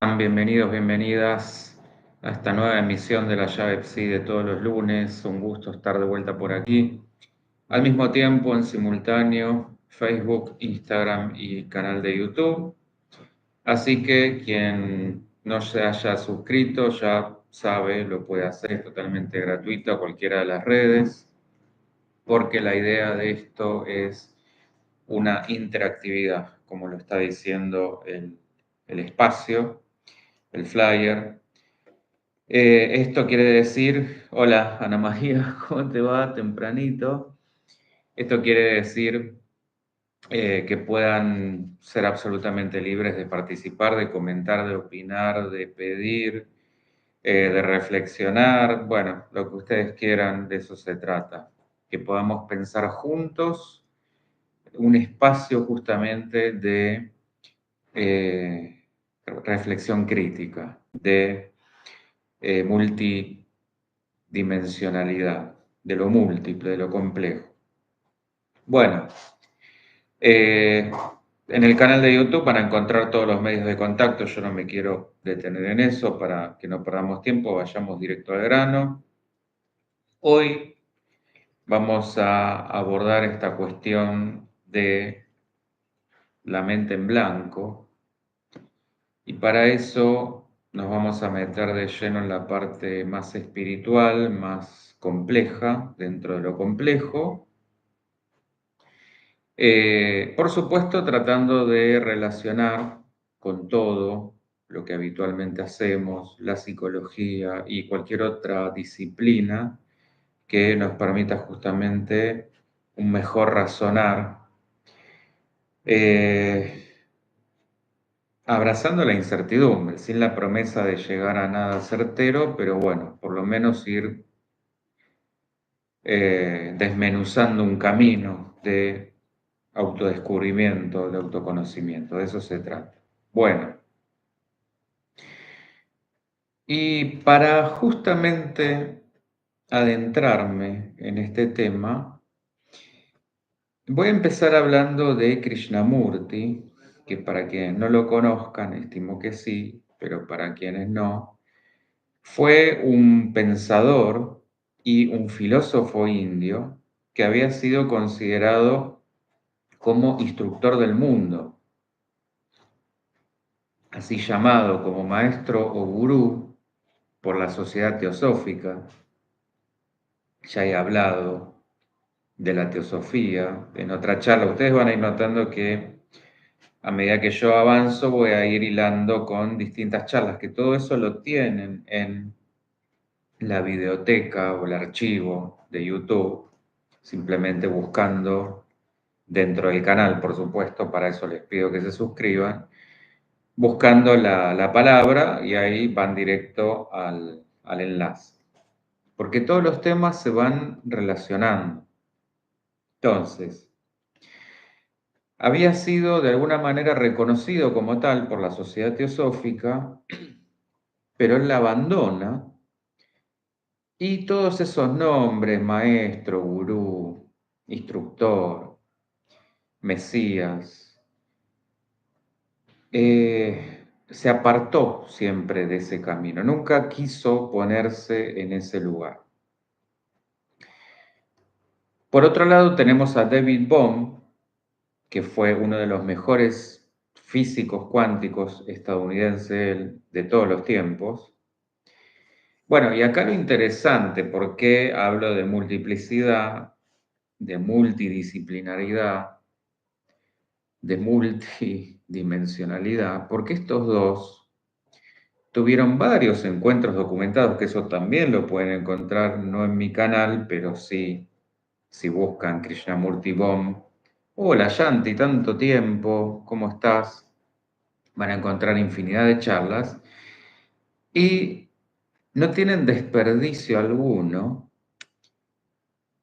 Bienvenidos, bienvenidas a esta nueva emisión de la llave Psi de todos los lunes. Un gusto estar de vuelta por aquí. Al mismo tiempo, en simultáneo, Facebook, Instagram y canal de YouTube. Así que quien no se haya suscrito ya sabe, lo puede hacer, es totalmente gratuito a cualquiera de las redes, porque la idea de esto es una interactividad, como lo está diciendo el espacio, el flyer. Esto quiere decir, hola Ana María, ¿cómo te va? Tempranito. Esto quiere decir que puedan ser absolutamente libres de participar, de comentar, de opinar, de pedir, de reflexionar. Bueno, lo que ustedes quieran, de eso se trata. Que podamos pensar juntos un espacio justamente de reflexión crítica, de multidimensionalidad, de lo múltiple, de lo complejo. Bueno, en el canal de YouTube van a encontrar todos los medios de contacto. Yo no me quiero detener en eso para que no perdamos tiempo, vayamos directo al grano. Hoy vamos a abordar esta cuestión de la mente en blanco y para eso nos vamos a meter de lleno en la parte más espiritual, más compleja, dentro de lo complejo. Por supuesto, tratando de relacionar con todo lo que habitualmente hacemos, la psicología y cualquier otra disciplina que nos permita justamente un mejor razonar, eh, abrazando la incertidumbre, sin la promesa de llegar a nada certero, pero bueno, por lo menos ir desmenuzando un camino de autodescubrimiento, de autoconocimiento, de eso se trata. Bueno, y para justamente adentrarme en este tema, voy a empezar hablando de Krishnamurti, que para quienes no lo conozcan, estimo que sí, pero para quienes no, fue un pensador y un filósofo indio que había sido considerado como instructor del mundo, así llamado como maestro o gurú por la Sociedad Teosófica. Ya he hablado de la teosofía en otra charla. Ustedes van a ir notando que a medida que yo avanzo voy a ir hilando con distintas charlas, que todo eso lo tienen en la videoteca o el archivo de YouTube, simplemente buscando dentro del canal, por supuesto, para eso les pido que se suscriban, buscando la palabra y ahí van directo al enlace. Porque todos los temas se van relacionando. Entonces, había sido de alguna manera reconocido como tal por la Sociedad Teosófica, pero él la abandona y todos esos nombres, maestro, gurú, instructor, Mesías, se apartó siempre de ese camino, nunca quiso ponerse en ese lugar. Por otro lado tenemos a David Bohm, que fue uno de los mejores físicos cuánticos estadounidenses de todos los tiempos. Bueno, y acá lo interesante, ¿por qué hablo de multiplicidad, de multidisciplinaridad, de multidimensionalidad? Porque estos dos tuvieron varios encuentros documentados, que eso también lo pueden encontrar, no en mi canal, pero sí, si buscan Krishnamurti Bohm. Hola Yanti, tanto tiempo, ¿cómo estás? Van a encontrar infinidad de charlas y no tienen desperdicio alguno.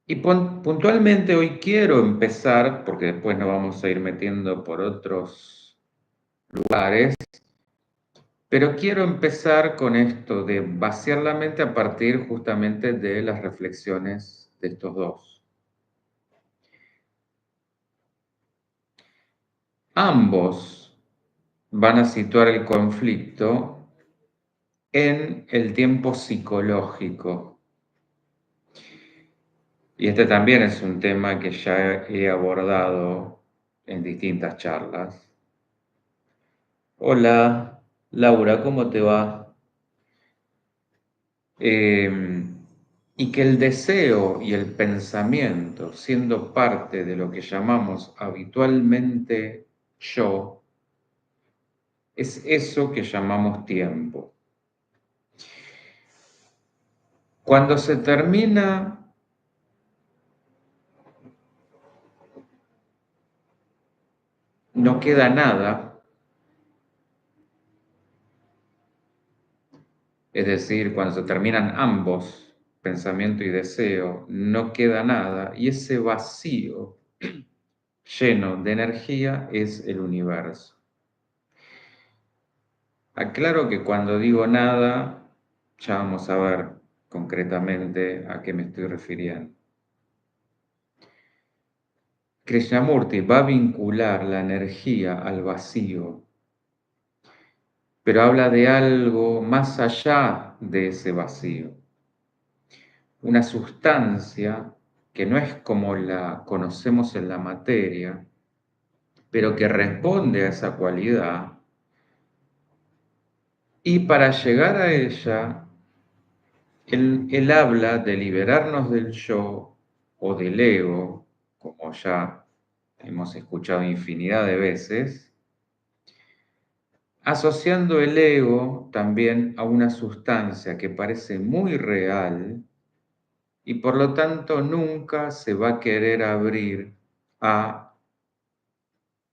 Y puntualmente hoy quiero empezar, porque después nos vamos a ir metiendo por otros lugares, pero quiero empezar con esto de vaciar la mente a partir justamente de las reflexiones de estos dos. Ambos van a situar el conflicto en el tiempo psicológico. Y este también es un tema que ya he abordado en distintas charlas. Hola, Laura, ¿cómo te va? Y que el deseo y el pensamiento, siendo parte de lo que llamamos habitualmente yo, es eso que llamamos tiempo. Cuando se termina no queda nada, es decir, cuando se terminan ambos, pensamiento y deseo, no queda nada, y ese vacío lleno de energía es el universo. Aclaro que cuando digo nada, ya vamos a ver concretamente a qué me estoy refiriendo. Krishnamurti va a vincular la energía al vacío, pero habla de algo más allá de ese vacío, una sustancia que no es como la conocemos en la materia, pero que responde a esa cualidad, y para llegar a ella, él habla de liberarnos del yo o del ego, como ya hemos escuchado infinidad de veces, asociando el ego también a una sustancia que parece muy real y por lo tanto nunca se va a querer abrir a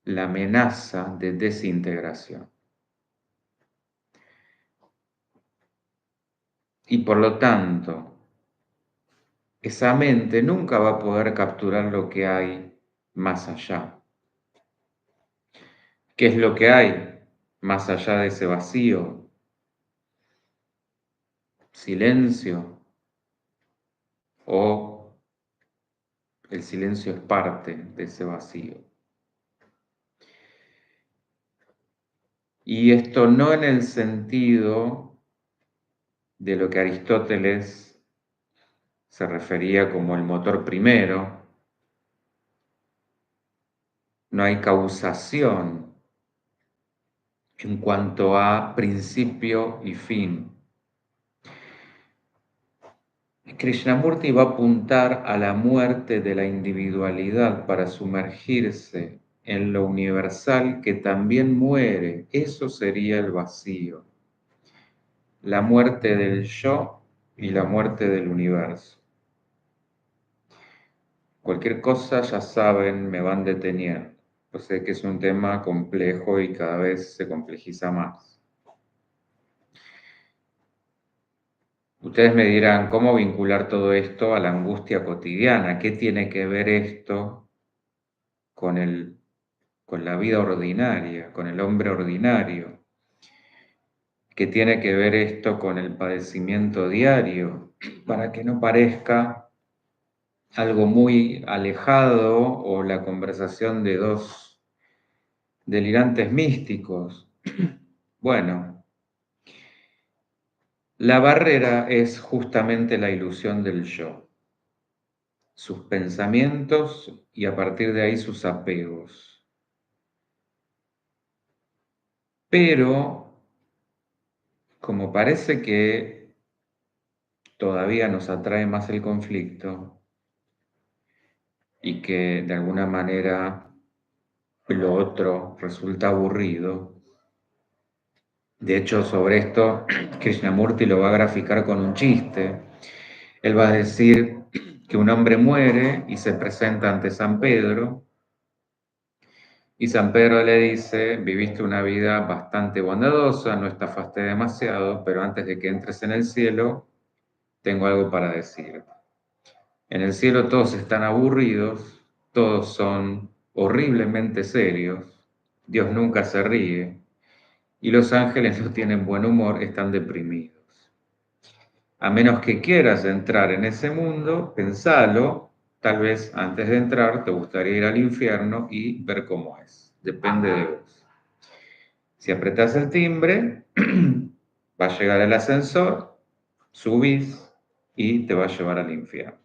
la amenaza de desintegración. Y por lo tanto, esa mente nunca va a poder capturar lo que hay más allá. ¿Qué es lo que hay más allá de ese vacío? Silencio, o el silencio es parte de ese vacío. Y esto no en el sentido de lo que Aristóteles se refería como el motor primero. No hay causación en cuanto a principio y fin. Krishnamurti va a apuntar a la muerte de la individualidad para sumergirse en lo universal que también muere. Eso sería el vacío. La muerte del yo y la muerte del universo. Cualquier cosa, ya saben, me van deteniendo. Yo sé que es un tema complejo y cada vez se complejiza más. Ustedes me dirán, ¿cómo vincular todo esto a la angustia cotidiana? ¿Qué tiene que ver esto con la vida ordinaria, con el hombre ordinario? ¿Qué tiene que ver esto con el padecimiento diario? Para que no parezca algo muy alejado o la conversación de dos delirantes místicos. Bueno, la barrera es justamente la ilusión del yo, sus pensamientos y a partir de ahí sus apegos. Pero, como parece que todavía nos atrae más el conflicto y que de alguna manera lo otro resulta aburrido, de hecho sobre esto Krishnamurti lo va a graficar con un chiste. Él va a decir que un hombre muere y se presenta ante San Pedro, y San Pedro le dice: viviste una vida bastante bondadosa, no estafaste demasiado, pero antes de que entres en el cielo, tengo algo para decirte. En el cielo todos están aburridos, todos son horriblemente serios, Dios nunca se ríe, y los ángeles no tienen buen humor, están deprimidos. A menos que quieras entrar en ese mundo, pensalo, tal vez antes de entrar te gustaría ir al infierno y ver cómo es. Depende de vos. Si apretás el timbre, va a llegar el ascensor, subís y te va a llevar al infierno.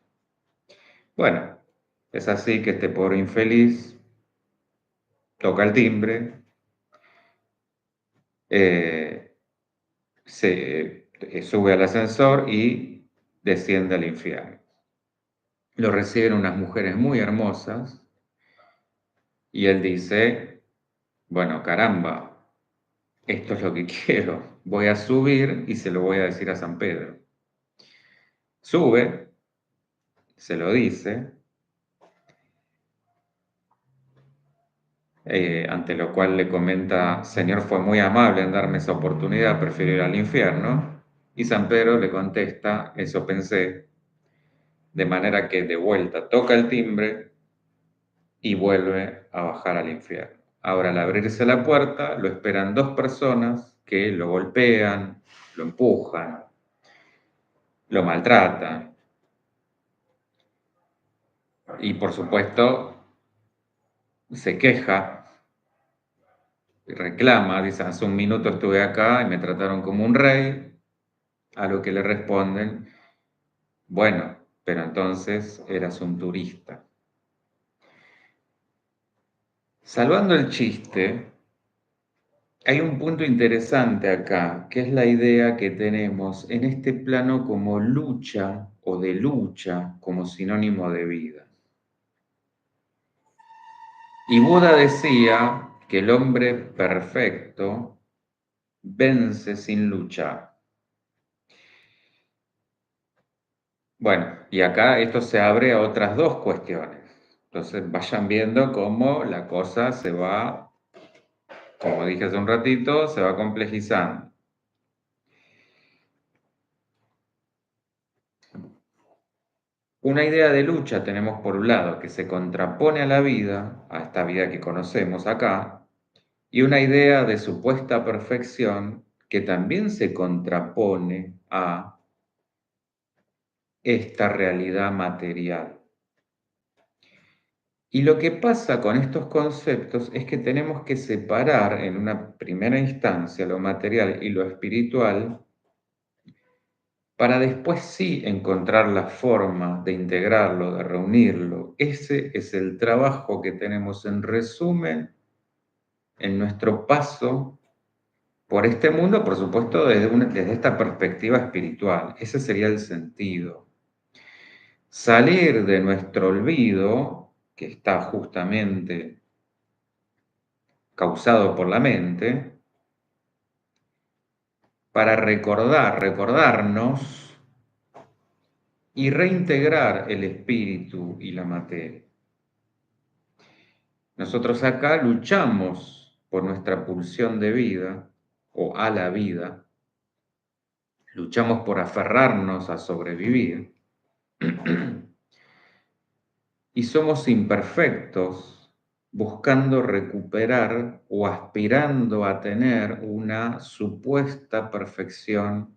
Bueno, es así que este pobre infeliz toca el timbre, sube al ascensor y desciende al infierno. Lo reciben unas mujeres muy hermosas y él dice, bueno, caramba, esto es lo que quiero, voy a subir y se lo voy a decir a San Pedro. Sube, se lo dice, ante lo cual le comenta, Señor, fue muy amable en darme esa oportunidad, prefiero ir al infierno. Y San Pedro le contesta, eso pensé, de manera que de vuelta toca el timbre y vuelve a bajar al infierno. Ahora, al abrirse la puerta, lo esperan dos personas que lo golpean, lo empujan, lo maltratan y, por supuesto, se queja, reclama, dice, hace un minuto estuve acá y me trataron como un rey, a lo que le responden, bueno, pero entonces eras un turista. Salvando el chiste, hay un punto interesante acá, que es la idea que tenemos en este plano como lucha o de lucha como sinónimo de vida. Y Buda decía que el hombre perfecto vence sin luchar. Bueno, y acá esto se abre a otras dos cuestiones. Entonces vayan viendo cómo la cosa se va, como dije hace un ratito, se va complejizando. Una idea de lucha tenemos por un lado que se contrapone a la vida, a esta vida que conocemos acá, y una idea de supuesta perfección que también se contrapone a esta realidad material. Y lo que pasa con estos conceptos es que tenemos que separar en una primera instancia lo material y lo espiritual para después sí encontrar la forma de integrarlo, de reunirlo. Ese es el trabajo que tenemos en resumen en nuestro paso por este mundo, por supuesto, desde esta perspectiva espiritual. Ese sería el sentido. Salir de nuestro olvido, que está justamente causado por la mente, para recordarnos y reintegrar el espíritu y la materia. Nosotros acá luchamos por nuestra pulsión de vida o a la vida, luchamos por aferrarnos a sobrevivir y somos imperfectos buscando recuperar o aspirando a tener una supuesta perfección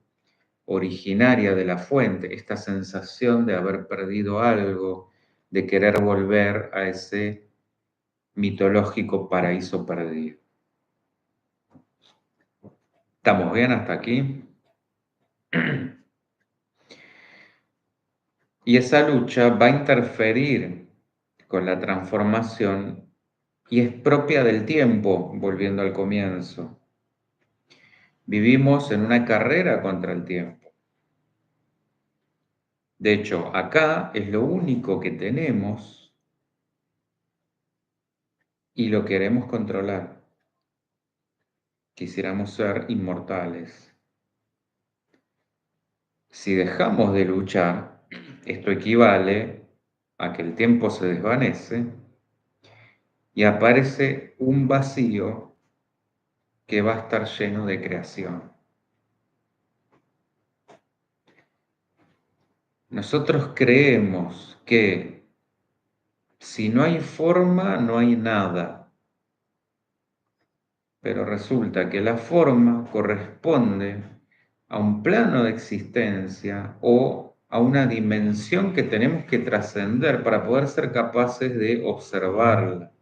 originaria de la fuente, esta sensación de haber perdido algo, de querer volver a ese mitológico paraíso perdido. ¿Estamos bien hasta aquí? Y esa lucha va a interferir con la transformación y es propia del tiempo, volviendo al comienzo. Vivimos en una carrera contra el tiempo. De hecho, acá es lo único que tenemos y lo queremos controlar. Quisiéramos ser inmortales. Si dejamos de luchar, esto equivale a que el tiempo se desvanece y aparece un vacío que va a estar lleno de creación. Nosotros creemos que si no hay forma, no hay nada. Pero resulta que la forma corresponde a un plano de existencia o a una dimensión que tenemos que trascender para poder ser capaces de observarla.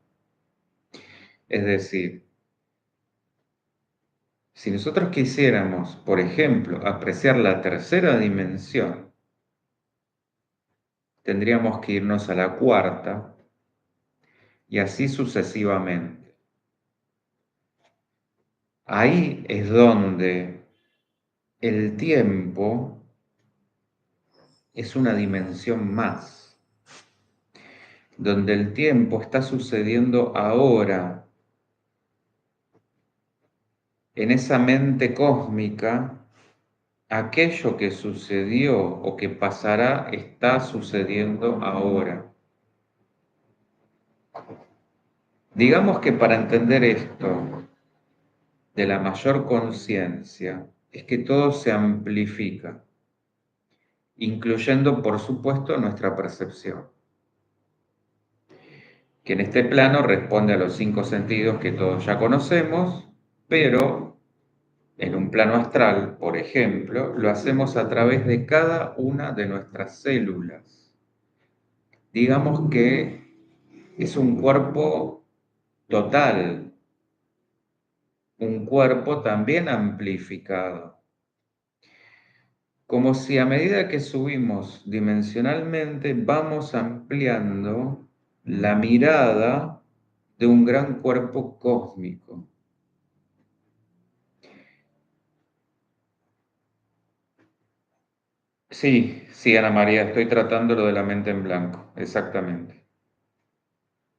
Es decir, Si nosotros quisiéramos, por ejemplo, apreciar la tercera dimensión, tendríamos que irnos a la cuarta y así sucesivamente. Ahí es donde el tiempo es una dimensión más, donde el tiempo está sucediendo ahora, en esa mente cósmica, aquello que sucedió o que pasará está sucediendo ahora. Digamos que para entender esto de la mayor conciencia, es que todo se amplifica, incluyendo, por supuesto, nuestra percepción, que en este plano responde a los 5 sentidos que todos ya conocemos, pero en un plano astral, por ejemplo, lo hacemos a través de cada una de nuestras células. Digamos que es un cuerpo total, un cuerpo también amplificado. Como si a medida que subimos dimensionalmente vamos ampliando la mirada de un gran cuerpo cósmico. Sí, sí, Ana María, estoy tratando lo de la mente en blanco, exactamente.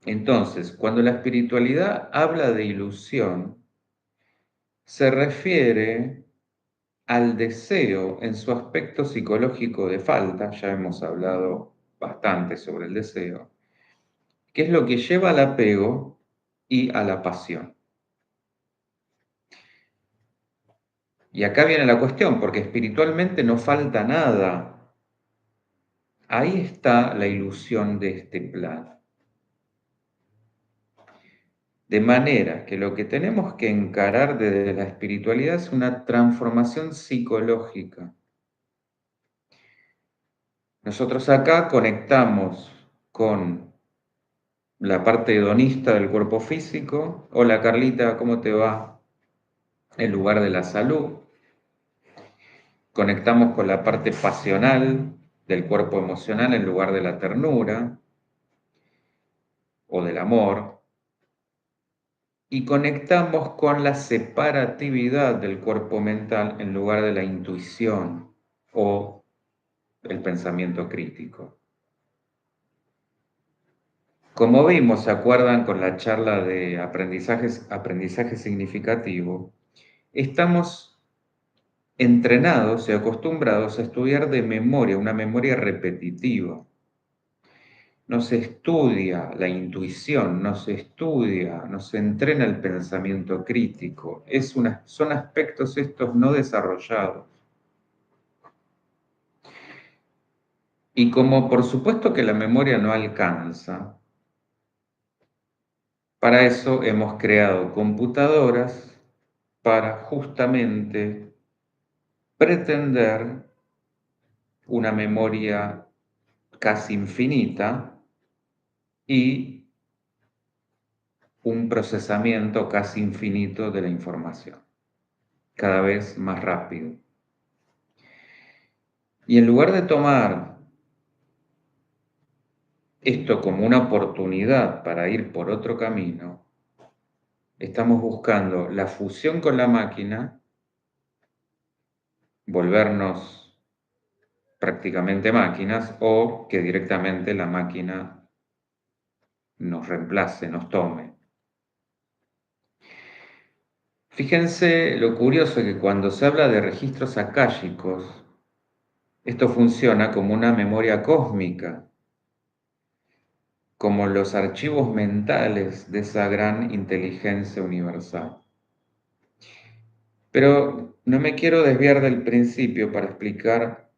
Entonces, cuando la espiritualidad habla de ilusión, se refiere al deseo en su aspecto psicológico de falta, ya hemos hablado bastante sobre el deseo, que es lo que lleva al apego y a la pasión. Y acá viene la cuestión, porque espiritualmente no falta nada. Ahí está la ilusión de este plano. De manera que lo que tenemos que encarar desde la espiritualidad es una transformación psicológica. Nosotros acá conectamos con la parte hedonista del cuerpo físico. Hola Carlita, ¿cómo te va? En lugar de la salud. Conectamos con la parte pasional del cuerpo emocional en lugar de la ternura o del amor. Y conectamos con la separatividad del cuerpo mental en lugar de la intuición o el pensamiento crítico. Como vimos, ¿se acuerdan con la charla de aprendizaje significativo? Estamos entrenados y acostumbrados a estudiar de memoria, una memoria repetitiva. No se estudia la intuición, no se estudia, no se entrena el pensamiento crítico. Son aspectos estos no desarrollados. Y como por supuesto que la memoria no alcanza, para eso hemos creado computadoras para justamente pretender una memoria casi infinita y un procesamiento casi infinito de la información, cada vez más rápido. Y en lugar de tomar esto como una oportunidad para ir por otro camino, estamos buscando la fusión con la máquina, volvernos prácticamente máquinas o que directamente la máquina nos reemplace, nos tome. Fíjense lo curioso que cuando se habla de registros akáshicos, esto funciona como una memoria cósmica, como los archivos mentales de esa gran inteligencia universal. Pero no me quiero desviar del principio para explicar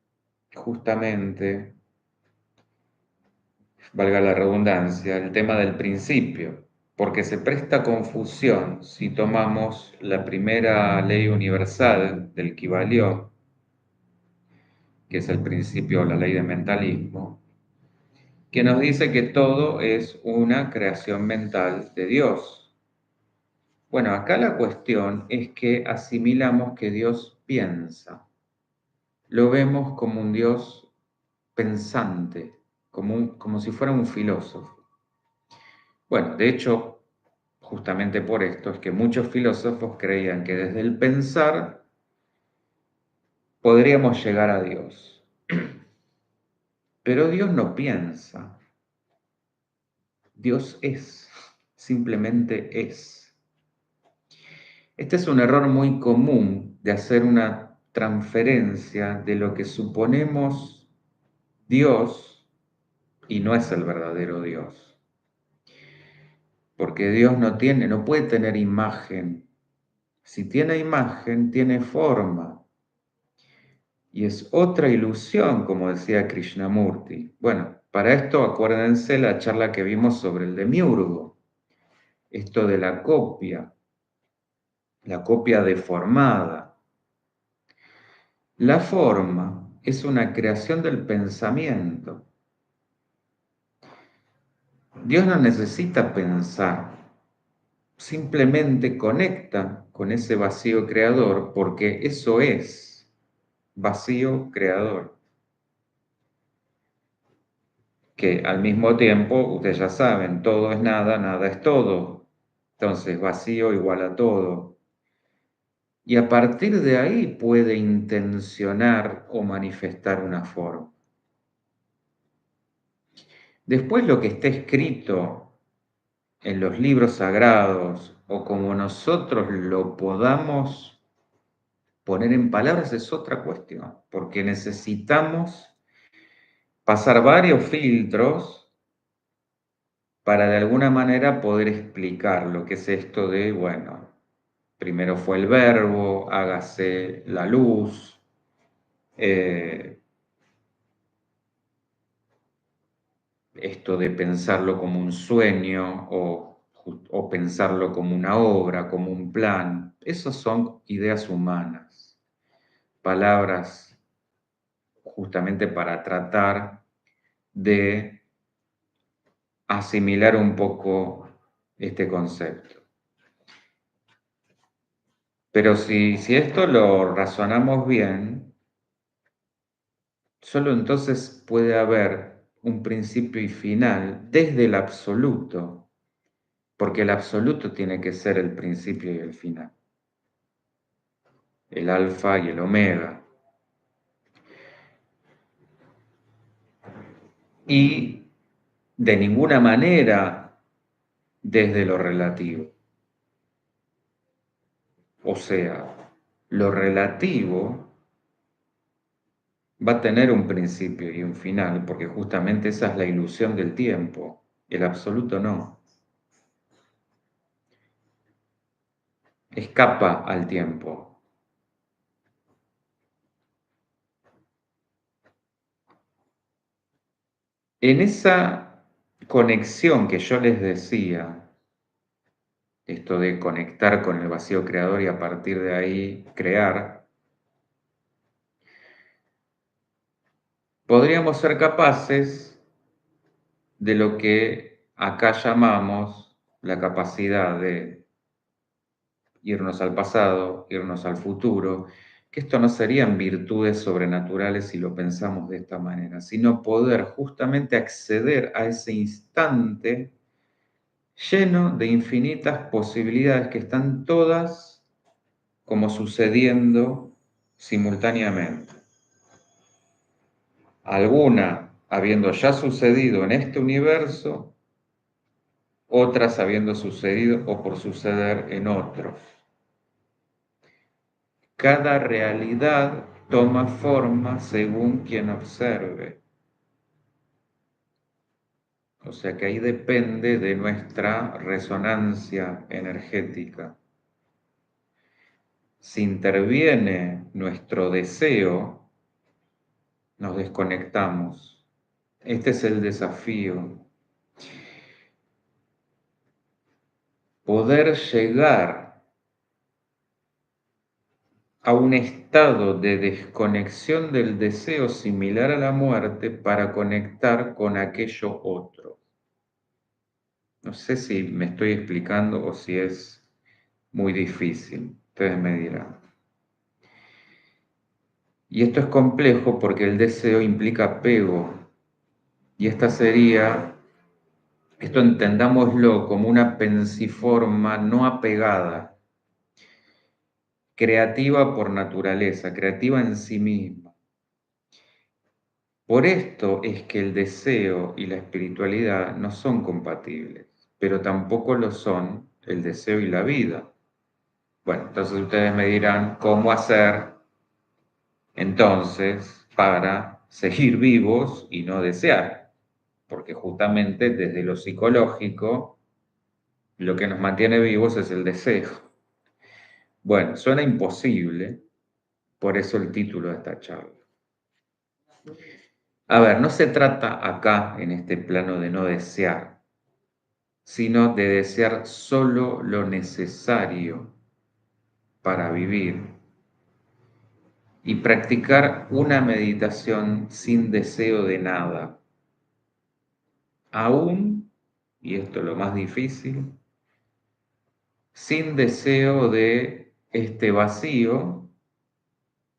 justamente, valga la redundancia, el tema del principio, porque se presta confusión si tomamos la primera ley universal del Kybalión, que es el principio o la ley de mentalismo, que nos dice que todo es una creación mental de Dios. Bueno, acá la cuestión es que asimilamos que Dios piensa. Lo vemos como un Dios pensante, como si fuera un filósofo. Bueno, de hecho, justamente por esto es que muchos filósofos creían que desde el pensar podríamos llegar a Dios. Pero Dios no piensa, Dios es, simplemente es. Este es un error muy común de hacer una transferencia de lo que suponemos Dios y no es el verdadero Dios. Porque Dios no puede tener imagen. Si tiene imagen, tiene forma. Y es otra ilusión, como decía Krishnamurti. Bueno, para esto acuérdense la charla que vimos sobre el demiurgo. Esto de la copia deformada. La forma es una creación del pensamiento. Dios no necesita pensar, simplemente conecta con ese vacío creador porque eso es vacío creador. Que al mismo tiempo, ustedes ya saben, todo es nada, nada es todo. Entonces, vacío igual a todo. Y a partir de ahí puede intencionar o manifestar una forma. Después lo que está escrito en los libros sagrados o como nosotros lo podamos poner en palabras es otra cuestión, porque necesitamos pasar varios filtros para de alguna manera poder explicar lo que es esto de, bueno, primero fue el verbo, hágase la luz, esto de pensarlo como un sueño o pensarlo como una obra, como un plan. Esas son ideas humanas, palabras justamente para tratar de asimilar un poco este concepto. Pero si esto lo razonamos bien, solo entonces puede haber un principio y final desde el absoluto, porque el absoluto tiene que ser el principio y el final, el alfa y el omega. Y de ninguna manera desde lo relativo. O sea, lo relativo va a tener un principio y un final, porque justamente esa es la ilusión del tiempo, el absoluto no. Escapa al tiempo. En esa conexión que yo les decía, esto de conectar con el vacío creador y a partir de ahí crear, podríamos ser capaces de lo que acá llamamos la capacidad de irnos al pasado, irnos al futuro, que esto no serían virtudes sobrenaturales si lo pensamos de esta manera, sino poder justamente acceder a ese instante lleno de infinitas posibilidades que están todas como sucediendo simultáneamente. Alguna habiendo ya sucedido en este universo, otras habiendo sucedido o por suceder en otros. Cada realidad toma forma según quien observe. O sea que ahí depende de nuestra resonancia energética. Si interviene nuestro deseo, nos desconectamos. Este es el desafío. Poder llegar a un estado de desconexión del deseo similar a la muerte para conectar con aquello otro. No sé si me estoy explicando o si es muy difícil, ustedes me dirán. Y esto es complejo porque el deseo implica apego, y esto entendámoslo como una pensiforma no apegada, creativa por naturaleza, creativa en sí misma. Por esto es que el deseo y la espiritualidad no son compatibles, pero tampoco lo son el deseo y la vida. Bueno, entonces ustedes me dirán cómo hacer entonces para seguir vivos y no desear, porque justamente desde lo psicológico lo que nos mantiene vivos es el deseo. Bueno, suena imposible, por eso el título de esta charla. A ver, no se trata acá en este plano de no desear, sino de desear solo lo necesario para vivir y practicar una meditación sin deseo de nada. Aún, y esto es lo más difícil, sin deseo de este vacío,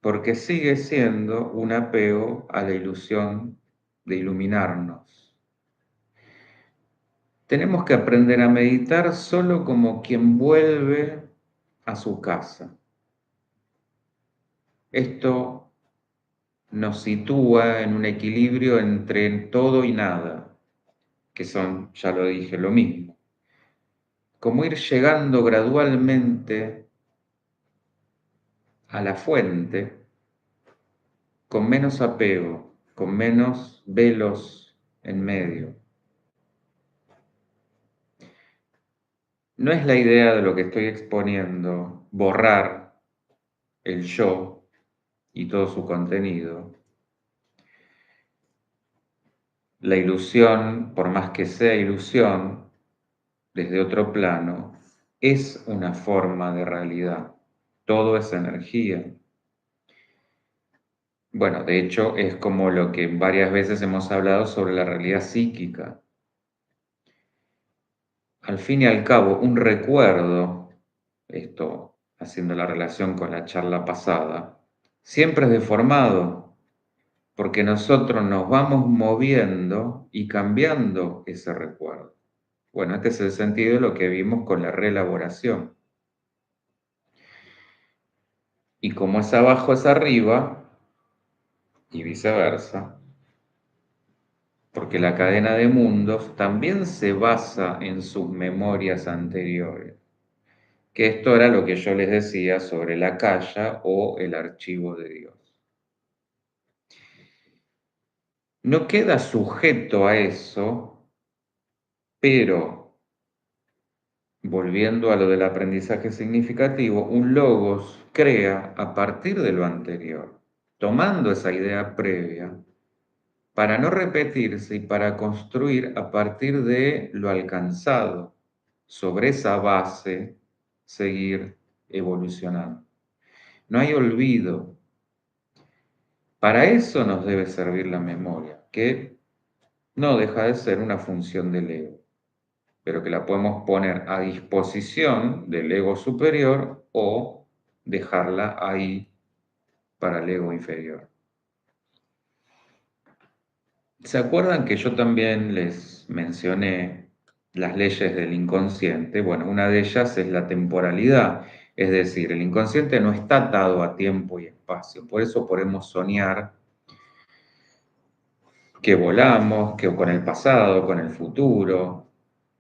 porque sigue siendo un apego a la ilusión de iluminarnos. Tenemos que aprender a meditar solo como quien vuelve a su casa. Esto nos sitúa en un equilibrio entre todo y nada, que son, ya lo dije, lo mismo. Como ir llegando gradualmente a la fuente con menos apego, con menos velos en medio. No es la idea de lo que estoy exponiendo borrar el yo y todo su contenido. La ilusión, por más que sea ilusión, desde otro plano, es una forma de realidad. Todo es energía. Bueno, de hecho es como lo que varias veces hemos hablado sobre la realidad psíquica. Al fin y al cabo, un recuerdo, esto haciendo la relación con la charla pasada, siempre es deformado, porque nosotros nos vamos moviendo y cambiando ese recuerdo. Bueno, este es el sentido de lo que vimos con la reelaboración. Y como es abajo es arriba, y viceversa, porque la cadena de mundos también se basa en sus memorias anteriores, que esto era lo que yo les decía sobre la Kaya o el archivo de Dios. No queda sujeto a eso, pero volviendo a lo del aprendizaje significativo, un logos crea a partir de lo anterior, tomando esa idea previa, para no repetirse y para construir a partir de lo alcanzado, sobre esa base, seguir evolucionando. No hay olvido. Para eso nos debe servir la memoria, que no deja de ser una función del ego, pero que la podemos poner a disposición del ego superior o dejarla ahí para el ego inferior. ¿Se acuerdan que yo también les mencioné las leyes del inconsciente? Bueno, una de ellas es la temporalidad, es decir, el inconsciente no está atado a tiempo y espacio, por eso podemos soñar que volamos, que con el pasado, con el futuro.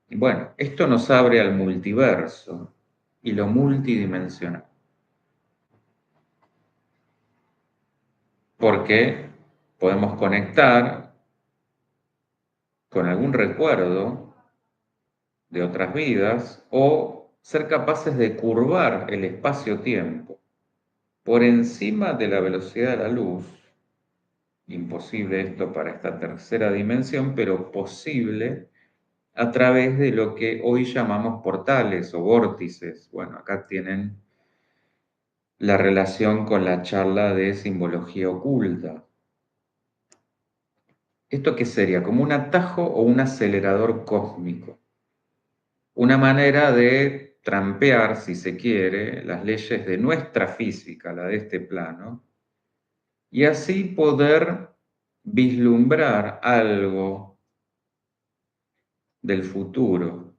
Bueno, esto nos abre al multiverso y lo multidimensional, porque podemos conectar con algún recuerdo de otras vidas o ser capaces de curvar el espacio-tiempo por encima de la velocidad de la luz. Imposible esto para esta tercera dimensión, pero posible a través de lo que hoy llamamos portales o vórtices. Bueno, acá tienen la relación con la charla de simbología oculta. ¿Esto qué sería? Como un atajo o un acelerador cósmico. Una manera de trampear, si se quiere, las leyes de nuestra física, la de este plano, y así poder vislumbrar algo del futuro,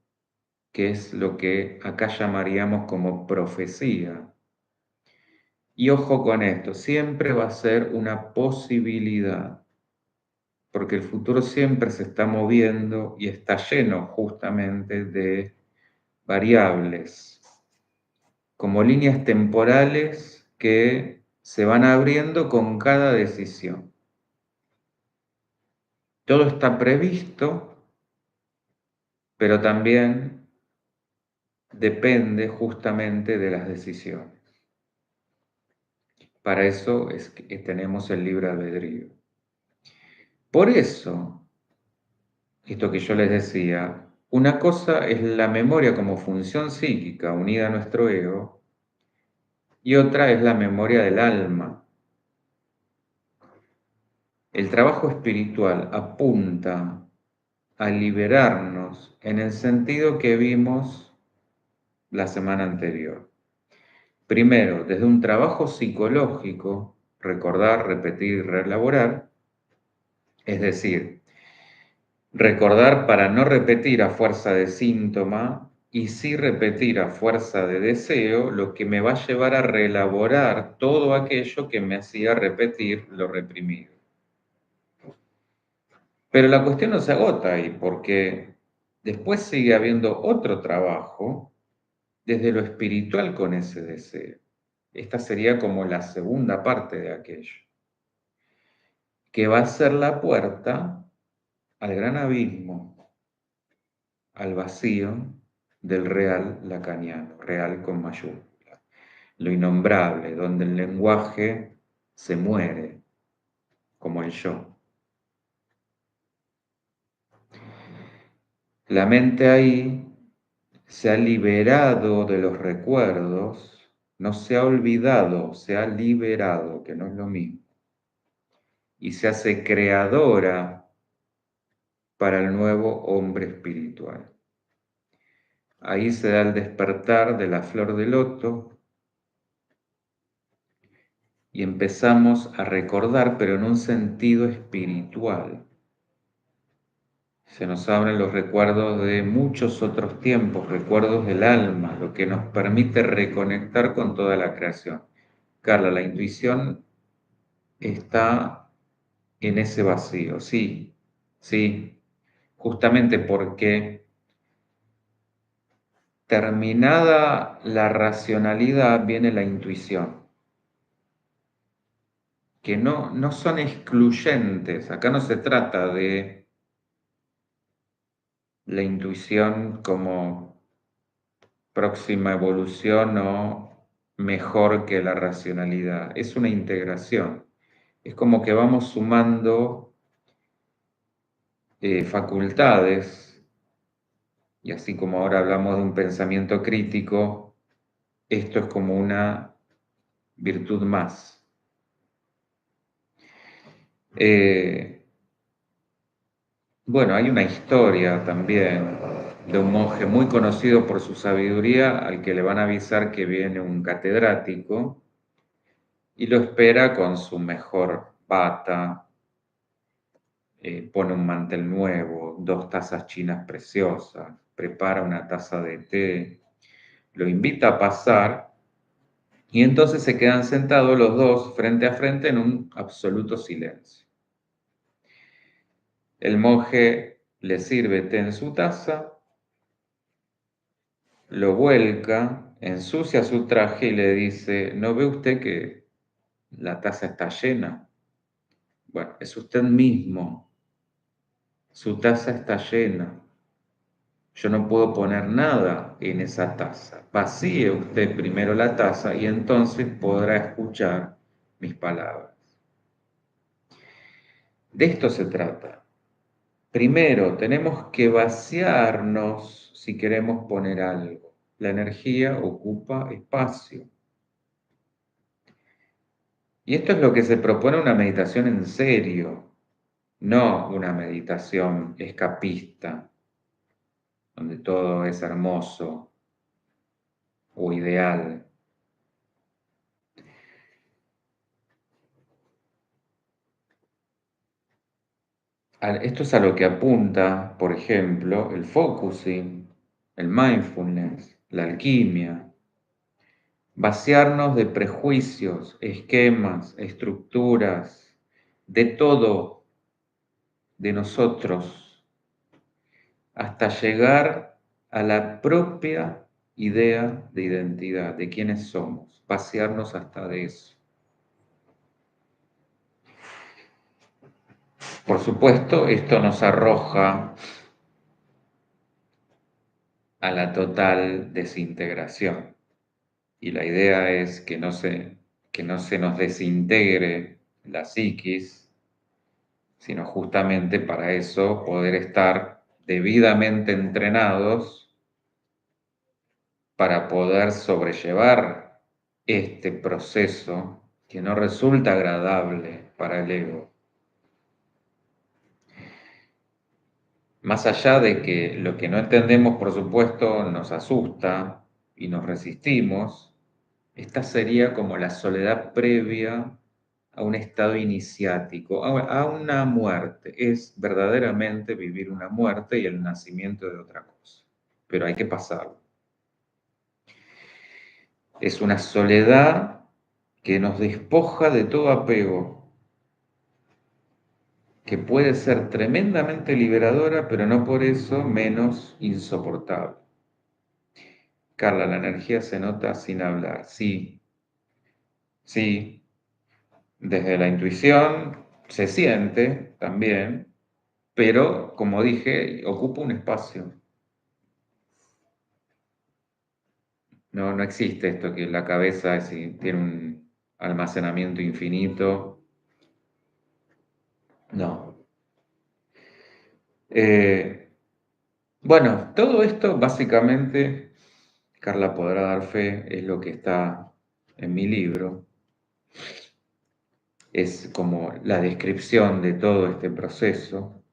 que es lo que acá llamaríamos como profecía. Y ojo con esto, siempre va a ser una posibilidad, porque el futuro siempre se está moviendo y está lleno justamente de variables, como líneas temporales que se van abriendo con cada decisión. Todo está previsto, pero también depende justamente de las decisiones. Para eso es que tenemos el libre albedrío. Por eso, esto que yo les decía, una cosa es la memoria como función psíquica unida a nuestro ego y otra es la memoria del alma. El trabajo espiritual apunta a liberarnos en el sentido que vimos la semana anterior. Primero, desde un trabajo psicológico, recordar, repetir y reelaborar, es decir, recordar para no repetir a fuerza de síntoma y sí repetir a fuerza de deseo, lo que me va a llevar a reelaborar todo aquello que me hacía repetir lo reprimido. Pero la cuestión no se agota ahí, porque después sigue habiendo otro trabajo desde lo espiritual con ese deseo. Esta sería como la segunda parte de aquello, que va a ser la puerta al gran abismo, al vacío del real lacaniano, real con mayúscula, lo innombrable, donde el lenguaje se muere, como el yo. La mente ahí se ha liberado de los recuerdos, no se ha olvidado, se ha liberado, que no es lo mismo, y se hace creadora para el nuevo hombre espiritual. Ahí se da el despertar de la flor de loto y empezamos a recordar, pero en un sentido espiritual. Se nos abren los recuerdos de muchos otros tiempos, recuerdos del alma, lo que nos permite reconectar con toda la creación. Carla, la intuición está en ese vacío, sí, sí, justamente porque terminada la racionalidad viene la intuición, que no son excluyentes. Acá no se trata de la intuición como próxima evolución o mejor que la racionalidad. Es una integración. Es como que vamos sumando facultades, y así como ahora hablamos de un pensamiento crítico, esto es como una virtud más. Bueno, hay una historia también de un monje muy conocido por su sabiduría, al que le van a avisar que viene un catedrático y lo espera con su mejor bata, pone un mantel nuevo, 2 tazas chinas preciosas, prepara una taza de té, lo invita a pasar y entonces se quedan sentados los dos frente a frente en un absoluto silencio. El monje le sirve té en su taza, lo vuelca, ensucia su traje y le dice, ¿no ve usted que la taza está llena? Bueno, es usted mismo, su taza está llena. Yo no puedo poner nada en esa taza. Vacíe usted primero la taza y entonces podrá escuchar mis palabras. De esto se trata. Primero, tenemos que vaciarnos si queremos poner algo. La energía ocupa espacio. Y esto es lo que se propone una meditación en serio, no una meditación escapista, donde todo es hermoso o ideal. Esto es a lo que apunta, por ejemplo, el focusing, el mindfulness, la alquimia. Vaciarnos de prejuicios, esquemas, estructuras, de todo, de nosotros, hasta llegar a la propia idea de identidad, de quiénes somos, vaciarnos hasta de eso. Por supuesto, esto nos arroja a la total desintegración. Y la idea es que no se nos desintegre la psiquis, sino justamente para eso poder estar debidamente entrenados para poder sobrellevar este proceso que no resulta agradable para el ego. Más allá de que lo que no entendemos, por supuesto, nos asusta y nos resistimos, esta sería como la soledad previa a un estado iniciático, a una muerte. Es verdaderamente vivir una muerte y el nacimiento de otra cosa. Pero hay que pasarlo. Es una soledad que nos despoja de todo apego, que puede ser tremendamente liberadora, pero no por eso menos insoportable. Carla, la energía se nota sin hablar. Sí, sí, desde la intuición se siente también, pero como dije, ocupa un espacio. No, no existe esto que la cabeza tiene un almacenamiento infinito. No. Bueno, todo esto básicamente, Carla podrá dar fe, es lo que está en mi libro. Es como la descripción de todo este proceso.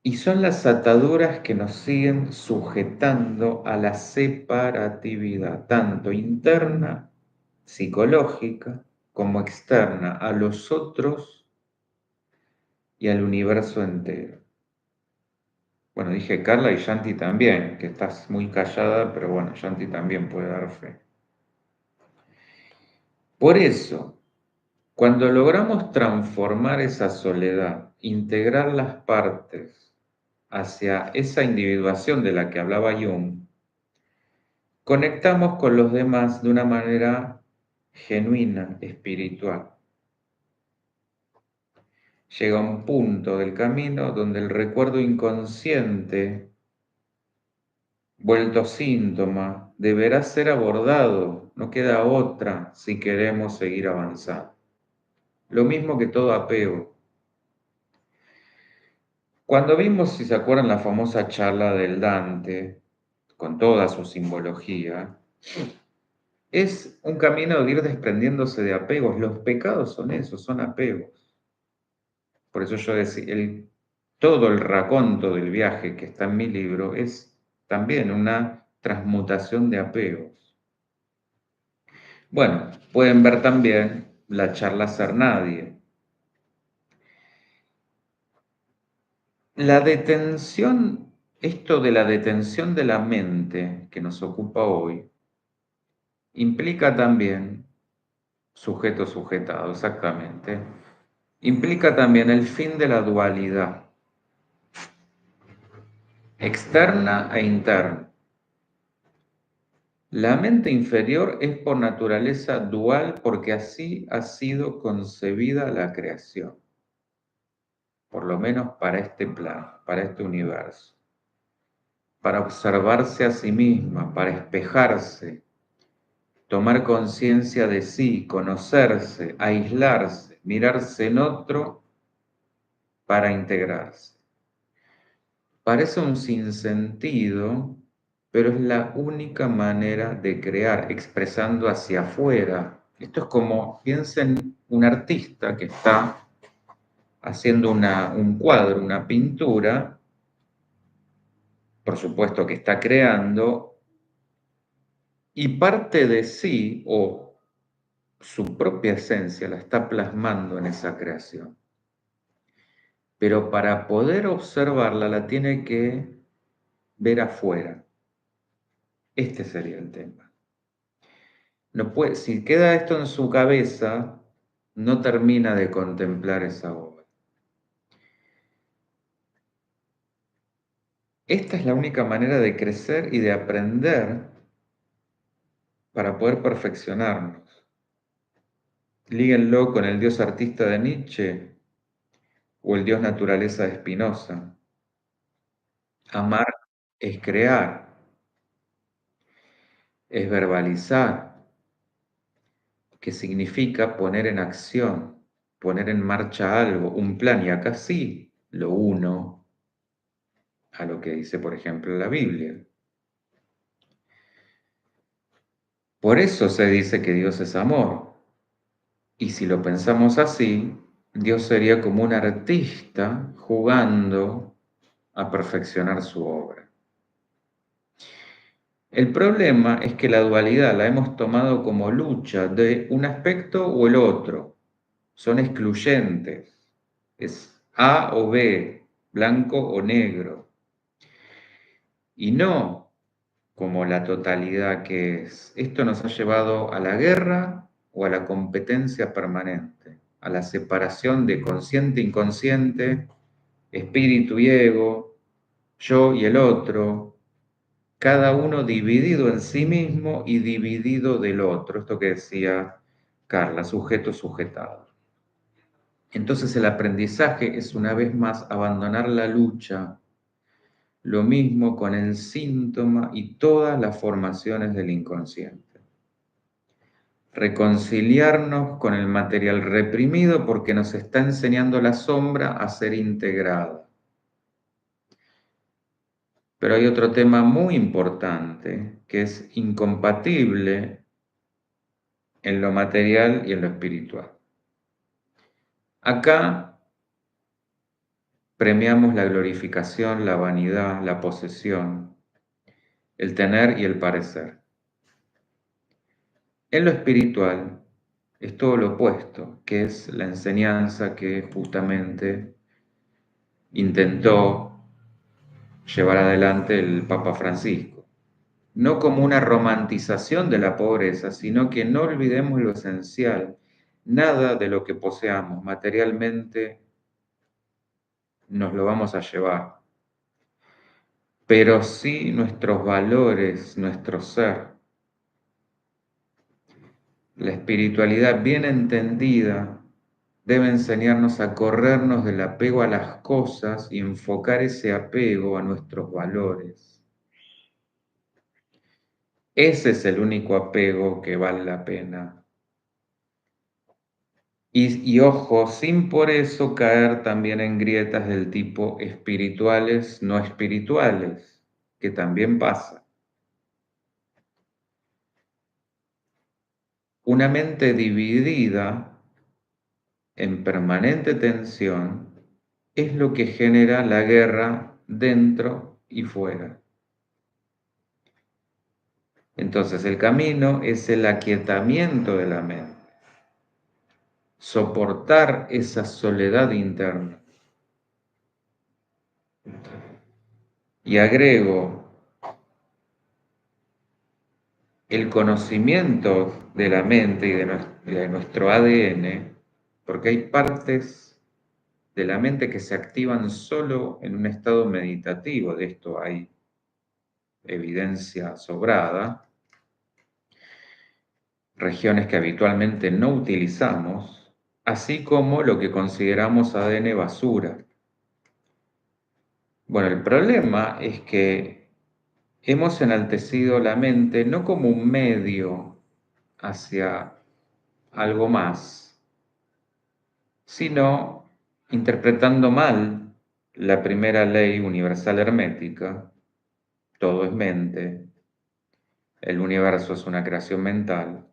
Y son las ataduras que nos siguen sujetando a la separatividad, tanto interna, psicológica, como externa, a los otros y al universo entero. Bueno, dije Carla y Yanti también, que estás muy callada, pero bueno, Yanti también puede dar fe. Por eso, cuando logramos transformar esa soledad, integrar las partes hacia esa individuación de la que hablaba Jung, conectamos con los demás de una manera genuina, espiritual. Llega un punto del camino donde el recuerdo inconsciente, vuelto síntoma, deberá ser abordado, no queda otra si queremos seguir avanzando. Lo mismo que todo apego. Cuando vimos, si se acuerdan, la famosa charla del Dante, con toda su simbología, es un camino de ir desprendiéndose de apegos. Los pecados son eso, son apegos. Por eso yo decía, todo el raconto del viaje que está en mi libro es también una transmutación de apegos. Bueno, pueden ver también la charla Ser Nadie. La detención, esto de la detención de la mente que nos ocupa hoy, implica también, sujeto sujetado, exactamente, implica también el fin de la dualidad, externa e interna. La mente inferior es por naturaleza dual porque así ha sido concebida la creación, por lo menos para este plano, para este universo, para observarse a sí misma, para espejarse, tomar conciencia de sí, conocerse, aislarse, mirarse en otro para integrarse. Parece un sinsentido, pero es la única manera de crear, expresando hacia afuera. Esto es como, piensen, un artista que está haciendo un cuadro, una pintura, por supuesto que está creando, y parte de sí o su propia esencia la está plasmando en esa creación. Pero para poder observarla la tiene que ver afuera. Este sería el tema. No puede, si queda esto en su cabeza, no termina de contemplar esa obra. Esta es la única manera de crecer y de aprender para poder perfeccionarnos. Líguenlo con el Dios artista de Nietzsche o el Dios naturaleza de Spinoza. Amar es crear, es verbalizar, que significa poner en acción, poner en marcha algo, un plan, y acá sí lo uno a lo que dice, por ejemplo, la Biblia. Por eso se dice que Dios es amor. Y si lo pensamos así, Dios sería como un artista jugando a perfeccionar su obra. El problema es que la dualidad la hemos tomado como lucha de un aspecto o el otro. Son excluyentes. Es A o B, blanco o negro. Y no como la totalidad que es. Esto nos ha llevado a la guerra o a la competencia permanente, a la separación de consciente e inconsciente, espíritu y ego, yo y el otro, cada uno dividido en sí mismo y dividido del otro. Esto que decía Carla, sujeto sujetado. Entonces el aprendizaje es una vez más abandonar la lucha. Lo mismo con el síntoma y todas las formaciones del inconsciente. Reconciliarnos con el material reprimido porque nos está enseñando la sombra a ser integrada. Pero hay otro tema muy importante que es incompatible en lo material y en lo espiritual. Acá premiamos la glorificación, la vanidad, la posesión, el tener y el parecer. En lo espiritual es todo lo opuesto, que es la enseñanza que justamente intentó llevar adelante el Papa Francisco. No como una romantización de la pobreza, sino que no olvidemos lo esencial. Nada de lo que poseamos materialmente nos lo vamos a llevar, pero sí nuestros valores, nuestro ser. La espiritualidad bien entendida debe enseñarnos a corrernos del apego a las cosas y enfocar ese apego a nuestros valores. Ese es el único apego que vale la pena. Y ojo, sin por eso caer también en grietas del tipo espirituales, no espirituales, que también pasa. Una mente dividida en permanente tensión es lo que genera la guerra dentro y fuera. Entonces el camino es el aquietamiento de la mente, soportar esa soledad interna. Y agrego el conocimiento de la mente y de nuestro ADN, porque hay partes de la mente que se activan solo en un estado meditativo, de esto hay evidencia sobrada, regiones que habitualmente no utilizamos, así como lo que consideramos ADN basura. Bueno, el problema es que hemos enaltecido la mente no como un medio hacia algo más, sino interpretando mal la primera ley universal hermética: todo es mente, el universo es una creación mental,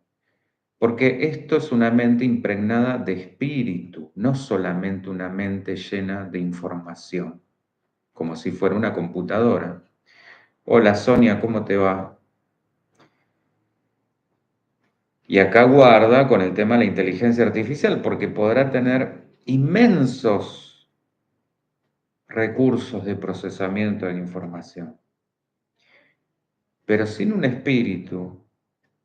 porque esto es una mente impregnada de espíritu, no solamente una mente llena de información, como si fuera una computadora. Hola Sonia, ¿cómo te va? Y acá guarda con el tema de la inteligencia artificial, porque podrá tener inmensos recursos de procesamiento de la información. Pero sin un espíritu,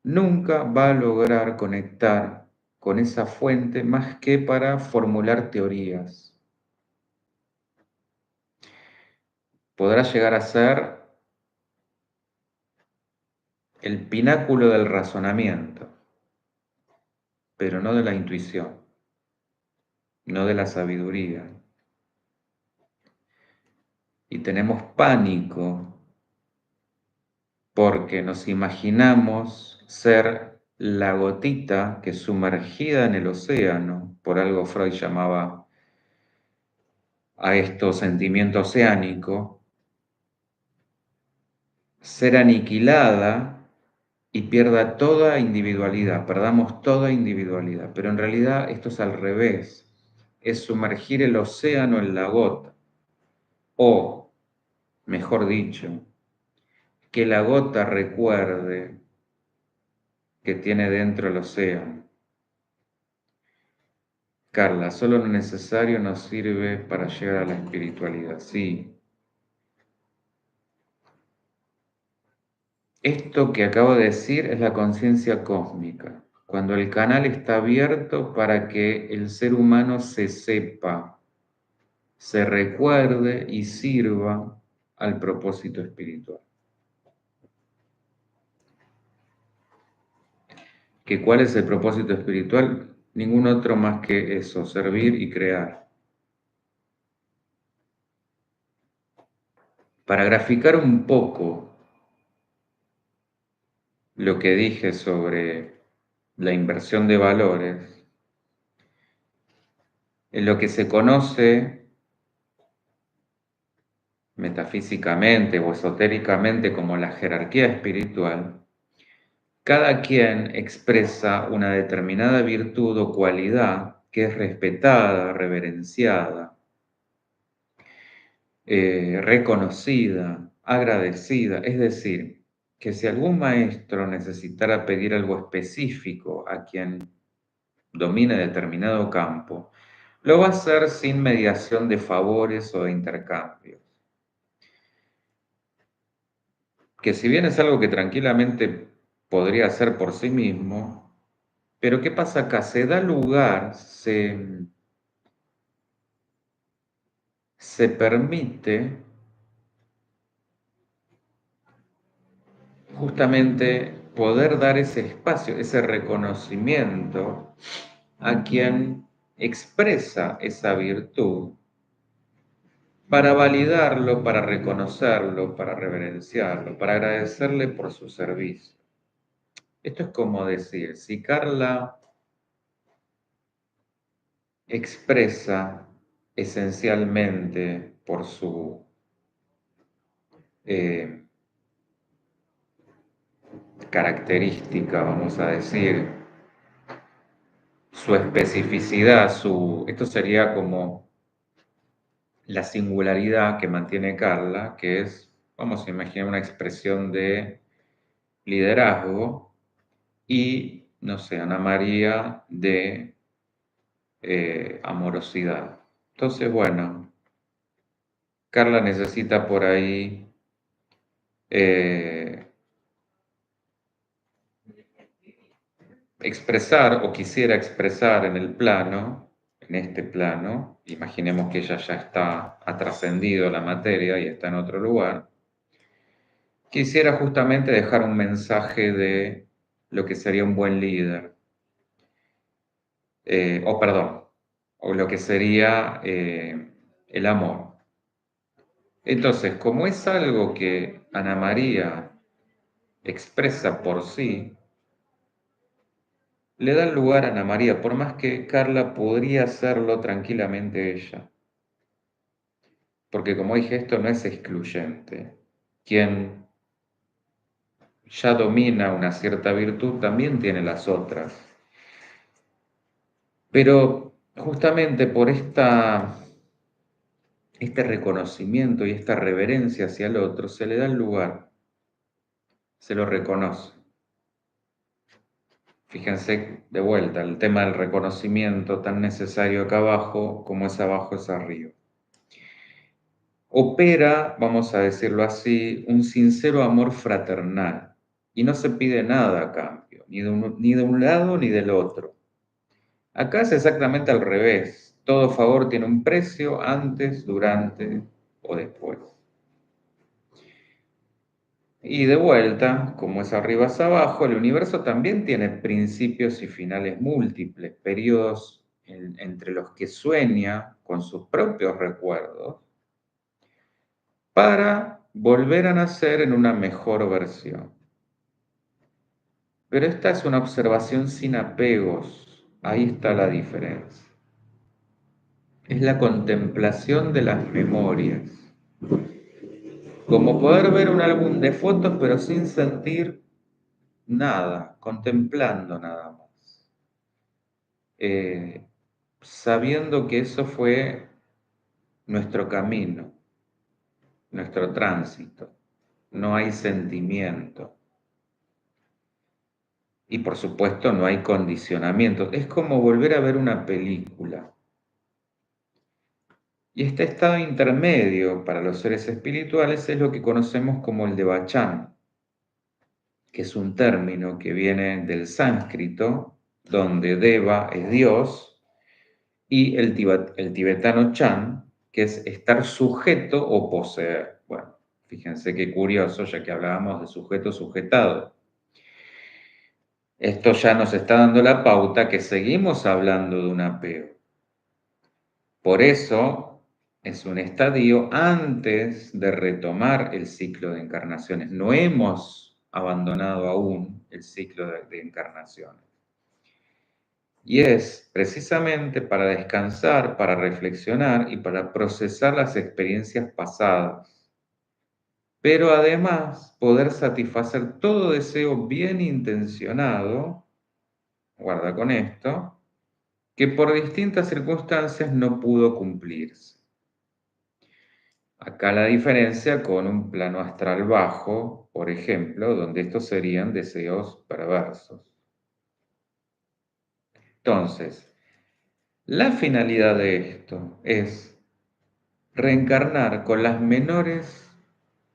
nunca va a lograr conectar con esa fuente más que para formular teorías. Podrá llegar a ser el pináculo del razonamiento, pero no de la intuición, no de la sabiduría. Y tenemos pánico porque nos imaginamos ser la gotita que sumergida en el océano, por algo Freud llamaba a esto sentimiento oceánico, ser aniquilada y pierda toda individualidad, perdamos toda individualidad. Pero en realidad esto es al revés, es sumergir el océano en la gota, o, mejor dicho, que la gota recuerde que tiene dentro el océano. Carla, solo lo necesario nos sirve para llegar a la espiritualidad, sí. Esto que acabo de decir es la conciencia cósmica, cuando el canal está abierto para que el ser humano se sepa, se recuerde y sirva al propósito espiritual. ¿Que cuál es el propósito espiritual? Ningún otro más que eso, servir y crear. Para graficar un poco lo que dije sobre la inversión de valores, en lo que se conoce metafísicamente o esotéricamente como la jerarquía espiritual, cada quien expresa una determinada virtud o cualidad que es respetada, reverenciada, reconocida, agradecida. Es decir, que si algún maestro necesitara pedir algo específico a quien domine determinado campo, lo va a hacer sin mediación de favores o de intercambios. Que si bien es algo que tranquilamente podría hacer por sí mismo, pero ¿qué pasa acá? Se da lugar, se permite justamente poder dar ese espacio, ese reconocimiento a quien expresa esa virtud para validarlo, para reconocerlo, para reverenciarlo, para agradecerle por su servicio. Esto es como decir, si Carla expresa esencialmente por su eh, característica, vamos a decir, su especificidad, esto sería como la singularidad que mantiene Carla, que es, vamos a imaginar una expresión de liderazgo, y, no sé, Ana María de amorosidad. Entonces, bueno, Carla necesita por ahí expresar o quisiera expresar en el plano, en este plano, imaginemos que ella ya ha trascendido la materia y está en otro lugar, quisiera justamente dejar un mensaje de lo que sería un buen líder, o perdón, o lo que sería el amor. Entonces, como es algo que Ana María expresa por sí, le da lugar a Ana María, por más que Carla podría hacerlo tranquilamente ella. Porque como dije, esto no es excluyente. Quien ya domina una cierta virtud también tiene las otras. Pero justamente por este reconocimiento y esta reverencia hacia el otro, se le da el lugar, se lo reconoce. Fíjense de vuelta el tema del reconocimiento tan necesario acá abajo como es abajo es arriba. Opera, vamos a decirlo así, un sincero amor fraternal y no se pide nada a cambio, ni de un lado ni del otro. Acá es exactamente al revés. Todo favor tiene un precio antes, durante o después. Y de vuelta, como es arriba es abajo, el universo también tiene principios y finales múltiples, periodos entre los que sueña con sus propios recuerdos para volver a nacer en una mejor versión. Pero esta es una observación sin apegos. Ahí está la diferencia. Es la contemplación de las memorias. Como poder ver un álbum de fotos pero sin sentir nada, contemplando nada más. Sabiendo que eso fue nuestro camino, nuestro tránsito. No hay sentimiento. Y por supuesto no hay condicionamiento. Es como volver a ver una película. Y este estado intermedio para los seres espirituales es lo que conocemos como el devachan, que es un término que viene del sánscrito, donde deva es Dios, y el tibetano chan, que es estar sujeto o poseer. Bueno, fíjense qué curioso, ya que hablábamos de sujeto sujetado. Esto ya nos está dando la pauta que seguimos hablando de un apego. Por eso es un estadio antes de retomar el ciclo de encarnaciones. No hemos abandonado aún el ciclo de encarnaciones. Y es precisamente para descansar, para reflexionar y para procesar las experiencias pasadas. Pero además poder satisfacer todo deseo bien intencionado, guarda con esto, que por distintas circunstancias no pudo cumplirse. Acá la diferencia con un plano astral bajo, por ejemplo, donde estos serían deseos perversos. Entonces, la finalidad de esto es reencarnar con las menores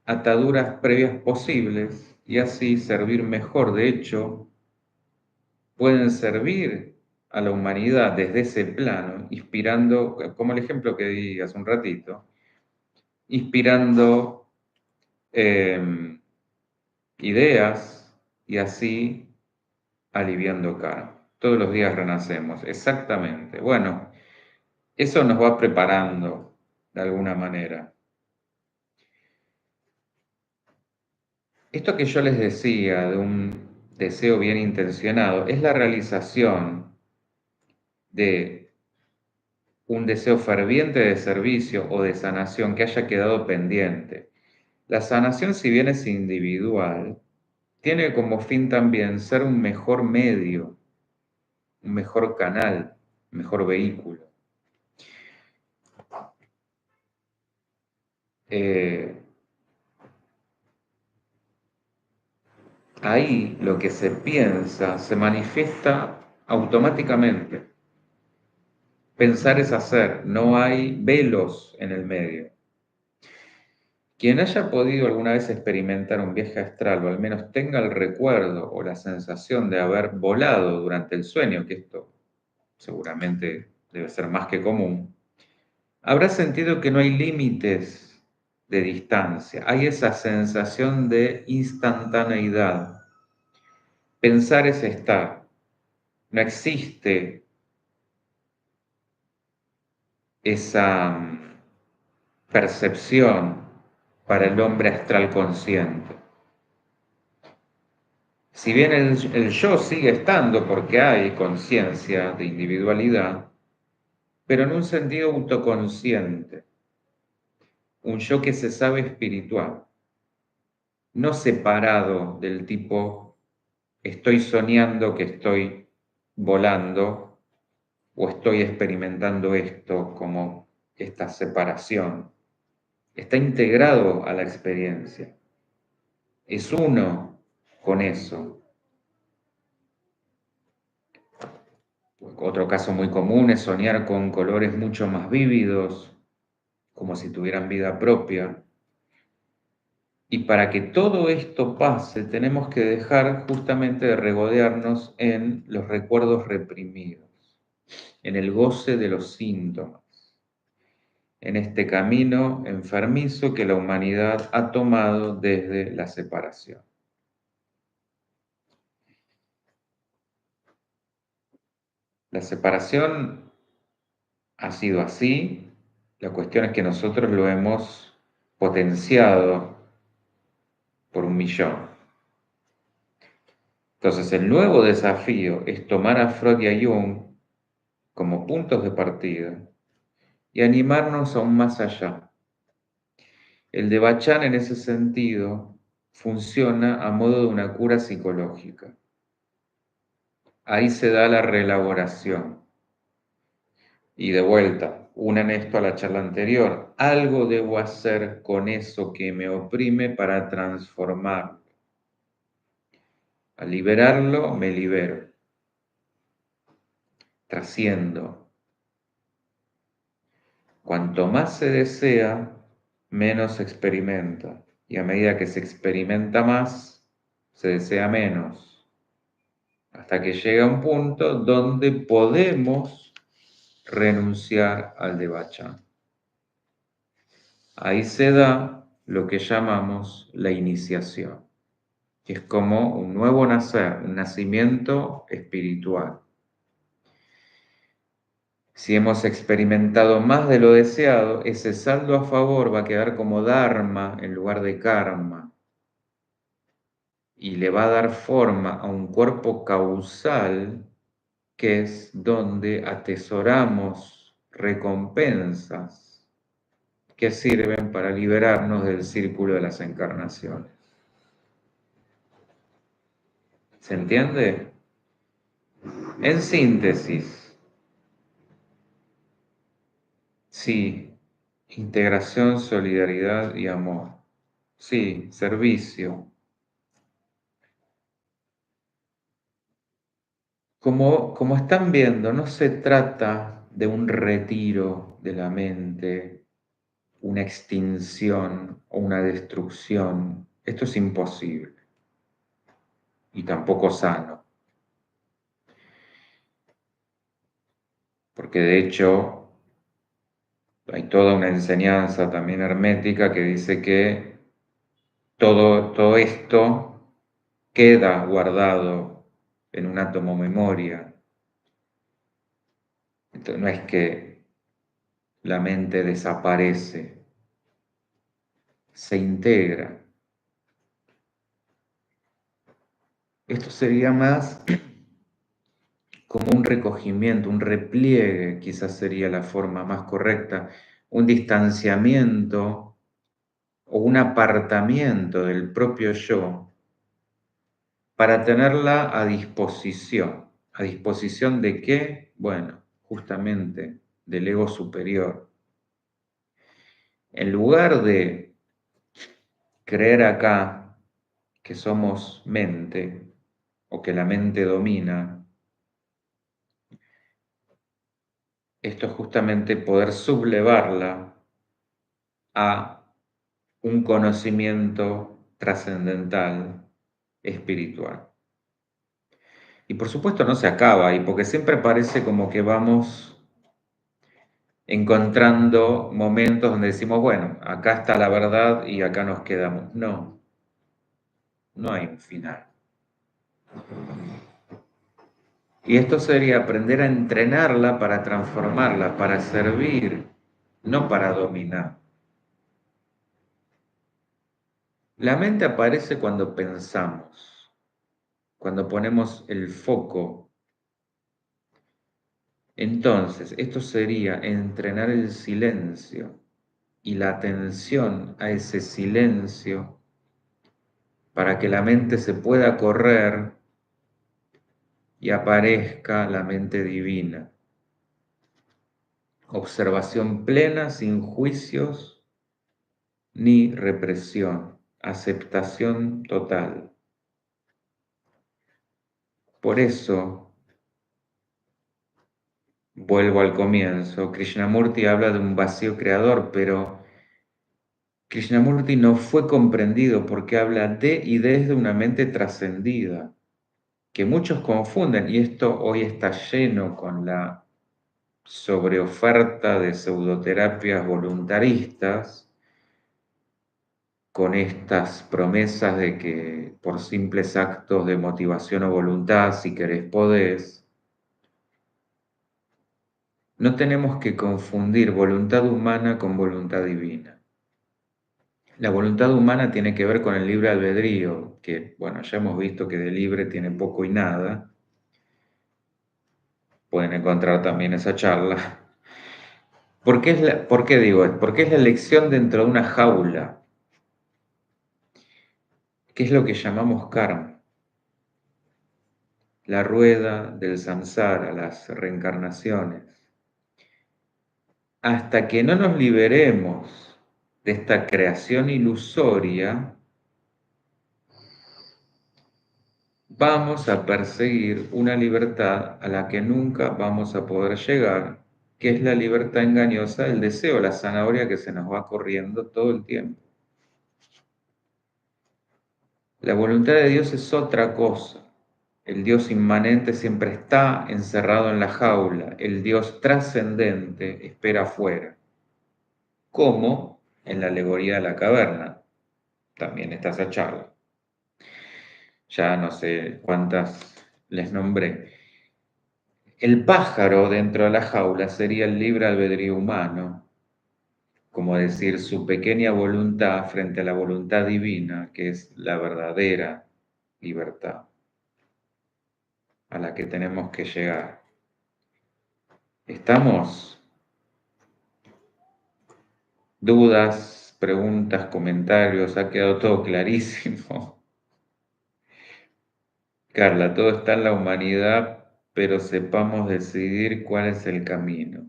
ataduras previas posibles y así servir mejor. De hecho, pueden servir a la humanidad desde ese plano, inspirando, como el ejemplo que di hace un ratito, inspirando ideas y así aliviando karma. Todos los días renacemos, exactamente. Bueno, eso nos va preparando de alguna manera. Esto que yo les decía de un deseo bien intencionado es la realización de un deseo ferviente de servicio o de sanación que haya quedado pendiente. La sanación, si bien es individual, tiene como fin también ser un mejor medio, un mejor canal, un mejor vehículo. Ahí lo que se piensa se manifiesta automáticamente. Pensar es hacer, no hay velos en el medio. Quien haya podido alguna vez experimentar un viaje astral o al menos tenga el recuerdo o la sensación de haber volado durante el sueño, que esto seguramente debe ser más que común, habrá sentido que no hay límites de distancia, hay esa sensación de instantaneidad. Pensar es estar, no existe esa percepción para el hombre astral consciente. Si bien el yo sigue estando porque hay conciencia de individualidad, pero en un sentido autoconsciente, un yo que se sabe espiritual, no separado del tipo estoy soñando que estoy volando o estoy experimentando esto como esta separación. Está integrado a la experiencia, es uno con eso. Otro caso muy común es soñar con colores mucho más vívidos, como si tuvieran vida propia. Y para que todo esto pase, tenemos que dejar justamente de regodearnos en los recuerdos reprimidos, en el goce de los síntomas, en este camino enfermizo que la humanidad ha tomado desde la separación. La separación ha sido así, la cuestión es que nosotros lo hemos potenciado por 1.000.000. Entonces, el nuevo desafío es tomar a Freud y a Jung como puntos de partida y animarnos aún más allá. El de Bachan, en ese sentido, funciona a modo de una cura psicológica. Ahí se da la reelaboración. Y de vuelta, unan esto a la charla anterior. Algo debo hacer con eso que me oprime para transformarlo. Al liberarlo, me libero. Trasciendo. Cuanto más se desea, menos se experimenta. Y a medida que se experimenta más, se desea menos. Hasta que llega un punto donde podemos renunciar al de Bachan. Ahí se da lo que llamamos la iniciación, que es como un nuevo nacer, un nacimiento espiritual. Si hemos experimentado más de lo deseado, ese saldo a favor va a quedar como dharma en lugar de karma y le va a dar forma a un cuerpo causal que es donde atesoramos recompensas que sirven para liberarnos del círculo de las encarnaciones. ¿Se entiende? En síntesis, sí, integración, solidaridad y amor. Sí, servicio. Como están viendo, no se trata de un retiro de la mente, una extinción o una destrucción. Esto es imposible y tampoco sano, porque de hecho hay toda una enseñanza también hermética que dice que todo esto queda guardado en un átomo memoria. Entonces, no es que la mente desaparece, se integra. Esto sería más como un recogimiento, un repliegue, quizás sería la forma más correcta, un distanciamiento o un apartamiento del propio yo para tenerla a disposición. ¿A disposición de qué? Bueno, justamente del ego superior. En lugar de creer acá que somos mente o que la mente domina, esto es justamente poder sublevarla a un conocimiento trascendental, espiritual. Y por supuesto no se acaba ahí, porque siempre parece como que vamos encontrando momentos donde decimos, bueno, acá está la verdad y acá nos quedamos. No, no hay un final. Y esto sería aprender a entrenarla para transformarla, para servir, no para dominar. La mente aparece cuando pensamos, cuando ponemos el foco. Entonces, esto sería entrenar el silencio y la atención a ese silencio para que la mente se pueda correr y aparezca la mente divina. Observación plena, sin juicios ni represión, aceptación total. Por eso, vuelvo al comienzo. Krishnamurti habla de un vacío creador, pero Krishnamurti no fue comprendido porque habla de y desde una mente trascendida, que muchos confunden, y esto hoy está lleno con la sobreoferta de pseudoterapias voluntaristas, con estas promesas de que por simples actos de motivación o voluntad, si querés, podés. No tenemos que confundir voluntad humana con voluntad divina. La voluntad humana tiene que ver con el libre albedrío, que, bueno, ya hemos visto que de libre tiene poco y nada. Pueden encontrar también esa charla. ¿Por qué digo esto? Porque es la elección dentro de una jaula, que es lo que llamamos karma, la rueda del samsara, las reencarnaciones. Hasta que no nos liberemos de esta creación ilusoria, vamos a perseguir una libertad a la que nunca vamos a poder llegar, que es la libertad engañosa del deseo, la zanahoria que se nos va corriendo todo el tiempo. La voluntad de Dios es otra cosa. El Dios inmanente siempre está encerrado en la jaula, el Dios trascendente espera afuera, como en la alegoría de la caverna. También está esa charla. Ya no sé cuántas les nombré. El pájaro dentro de la jaula sería el libre albedrío humano, como decir su pequeña voluntad frente a la voluntad divina, que es la verdadera libertad a la que tenemos que llegar. ¿Estamos? ¿Dudas, preguntas, comentarios? ¿Ha quedado todo clarísimo? Carla, todo está en la humanidad, pero sepamos decidir cuál es el camino.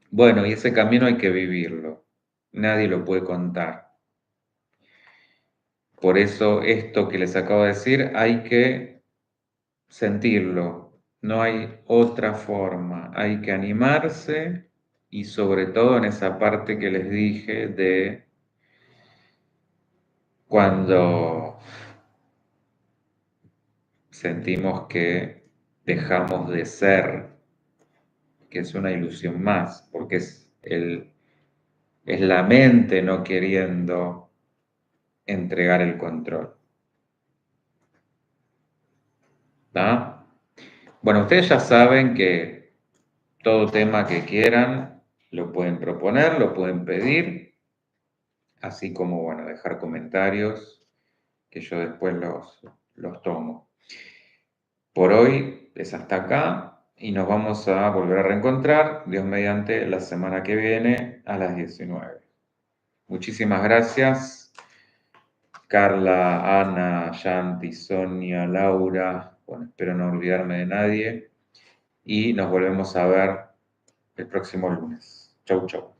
Bueno, y ese camino hay que vivirlo. Nadie lo puede contar. Por eso esto que les acabo de decir hay que sentirlo. No hay otra forma. Hay que animarse y sobre todo en esa parte que les dije de cuando sentimos que dejamos de ser, que es una ilusión más, porque es la mente no queriendo entregar el control. ¿Está? Bueno, ustedes ya saben que todo tema que quieran lo pueden proponer, lo pueden pedir, así como, bueno, dejar comentarios que yo después los tomo. Por hoy es hasta acá y nos vamos a volver a reencontrar, Dios mediante, la semana que viene a las 19. Muchísimas gracias, Carla, Ana, Yanti, Sonia, Laura, bueno, espero no olvidarme de nadie y nos volvemos a ver el próximo lunes. Chau, chau.